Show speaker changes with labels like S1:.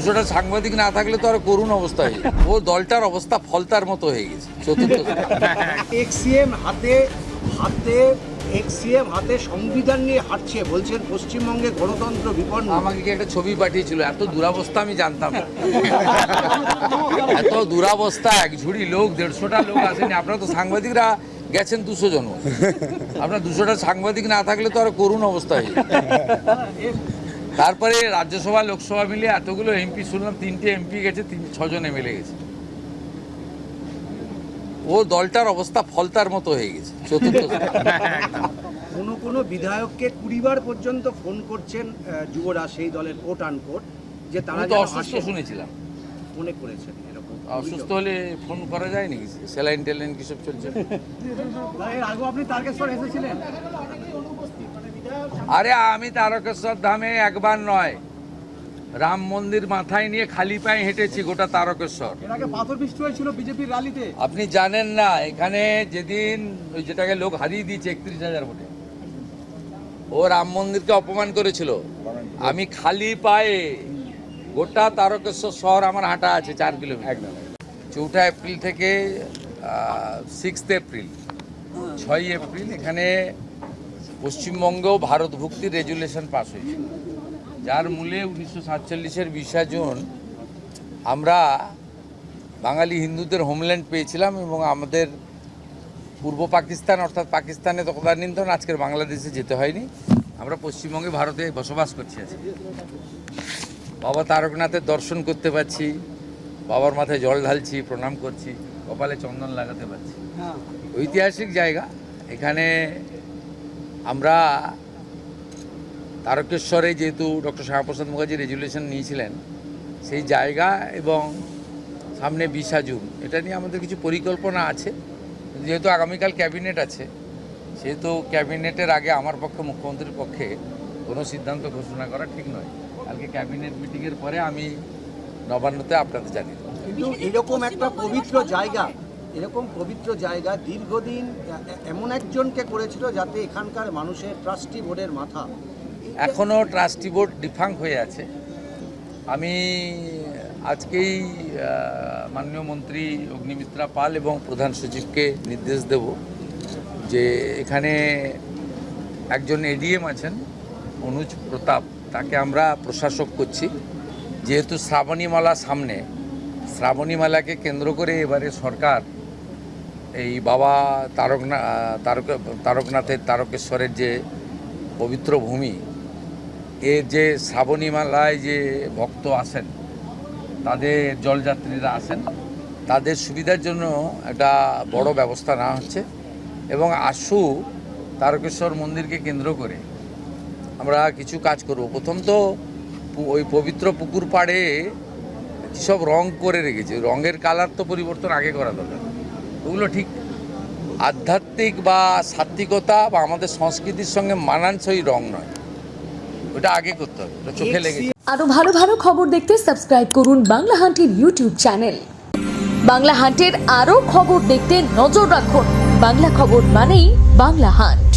S1: 200টা সাংবাদিক না থাকলে তো আর করুণ অবস্থা হয়ে যেত। ও দলটার অবস্থা ফলতার মতো হয়ে গেছে চতুর্থ
S2: এক্সিএম হাতে সংবিধান নিয়ে হাঁটছে, বলছেন পশ্চিমবঙ্গে গণতন্ত্র বিপন্ন।
S1: আমাকে কি একটা ছবি পাঠিয়েছিল, এত দুরাবস্থা আমি জানতাম না। এত দুরাবস্থা, এক ঝুড়ি লোক, 150টা লোক আসেনি। আপনারা তো সাংবাদিকরা গেছেন 200 জন, আপনার 200টা সাংবাদিক না থাকলে তো আর করুণ অবস্থা হয়ে যেত। তারপরে রাজ্যসভা লোকসভা মিলে এতগুলো এমপি শুনলাম, 3টে এমপি গেছে, 6 জন এমএলএ গেছে। ও দলটার অবস্থা ফলতার মতো হয়ে গেছে চতুর্থ।
S2: কোনো বিধায়ককে 20 বার পর্যন্ত ফোন করছেন যুবরা, সেই দলের কোট আনকোট, যে তারা
S1: আমি তো অসুস্থ শুনেছিলাম।
S2: মনে করেছেন এরকম।
S1: অসুস্থ হলে ফোন করা যায় নাকি? স্যালাইন টেলাইন কিসব চলছে?
S2: আগে আপনি তারকেশ্বর এসেছিলেন?
S1: আরে আমি তারকেশ্বর ধামে একবার নয়, রাম মন্দির মাথায় নিয়ে খালি পায়ে হেঁটেছি গোটা তারকেশ্বর।
S2: এর আগে পাথর বৃষ্টি হয়েছিল বিজেপির র্যালিতে।
S1: আপনি জানেন না, এখানে যেদিন ওই যেটাকে লোক হারিয়ে দিয়েছে 31,000 ভোটে, ও রাম মন্দিরকে অপমান করেছিল, আমি খালি পায়ে গোটা তারকেশ্বর শহর আমার হাঁটা আছে 4 কিলোমিটার। 4 এপ্রিল থেকে 6 এপ্রিল, 6 এপ্রিল এখানে পশ্চিমবঙ্গেও ভারত ভুক্তির রেজুলেশন পাস হয়েছিল, যার মূলে 1947-এর 20 জুন আমরা বাঙালি হিন্দুদের হোমল্যান্ড পেয়েছিলাম এবং আমাদের পূর্ব পাকিস্তান অর্থাৎ পাকিস্তানে তদানীন্তন আজকের বাংলাদেশে যেতে হয়নি। আমরা পশ্চিমবঙ্গে ভারতে বসবাস করছি আছি। বাবা তারকনাথের দর্শন করতে পারছি, বাবার মাথায় জল ঢালছি, প্রণাম করছি, কপালে চন্দন লাগাতে পারছি। ঐতিহাসিক জায়গা। এখানে আমরা তারকেশ্বরে যেহেতু ডক্টর শ্যামাপ্রসাদ মুখার্জি রেজুলেশন নিয়েছিলেন, সেই জায়গা এবং সামনে 20 জুন, এটা নিয়ে আমাদের কিছু পরিকল্পনা আছে। যেহেতু আগামীকাল ক্যাবিনেট আছে, সেহেতু ক্যাবিনেটের আগে আমার পক্ষে, মুখ্যমন্ত্রীর পক্ষে কোনো সিদ্ধান্ত ঘোষণা করা ঠিক নয়। কালকে ক্যাবিনেট মিটিংয়ের পরে আমি নবান্নতে আপনাদের জানিয়ে দেব।
S2: কিন্তু এরকম একটা পবিত্র জায়গা দীর্ঘদিন এমন একজনকে করেছিল যাতে এখানকার মানুষের ট্রাস্টি বোর্ডের মাথা।
S1: এখনও ট্রাস্টি বোর্ড ডিফাঙ্ক হয়ে আছে। আমি আজকেই মাননীয় মন্ত্রী অগ্নিমিত্রা পাল এবং প্রধান সচিবকে নির্দেশ দেব যে এখানে একজন এডিএম আছেন অনুজ প্রতাপ, তাকে আমরা প্রশাসক করছি। যেহেতু শ্রাবণীমালা সামনে, শ্রাবণীমালাকে কেন্দ্র করে এবারে সরকার এই বাবা তারকনাথের তারকেশ্বরের যে পবিত্র ভূমি, এর যে শ্রাবণীমালায় যে ভক্ত আসেন, তাদের জলযাত্রীরা আসেন, তাদের সুবিধার জন্য একটা বড় ব্যবস্থা নেওয়া হচ্ছে। এবং আশু তারকেশ্বর মন্দিরকে কেন্দ্র করে আমরা কিছু কাজ করব। প্রথম তো ওই পবিত্র পুকুর পাড়ে সব রং করে রেখেছে, রঙের কালার তো পরিবর্তন আগে করা দরকার। ওগুলো ঠিক আধ্যাত্মিক বা সাত্ত্বিকতা বা আমাদের সংস্কৃতির সঙ্গে মানানসই রং নয়, ওটা আগে করতে হবে, ওটা চোখে লেগেছে।
S3: আরো ভালো ভালো খবর দেখতে সাবস্ক্রাইব করুন বাংলা হান্টের ইউটিউব চ্যানেল। বাংলা হান্টের আরো খবর দেখতে নজর রাখুন। বাংলা খবর মানেই বাংলা হান্ট।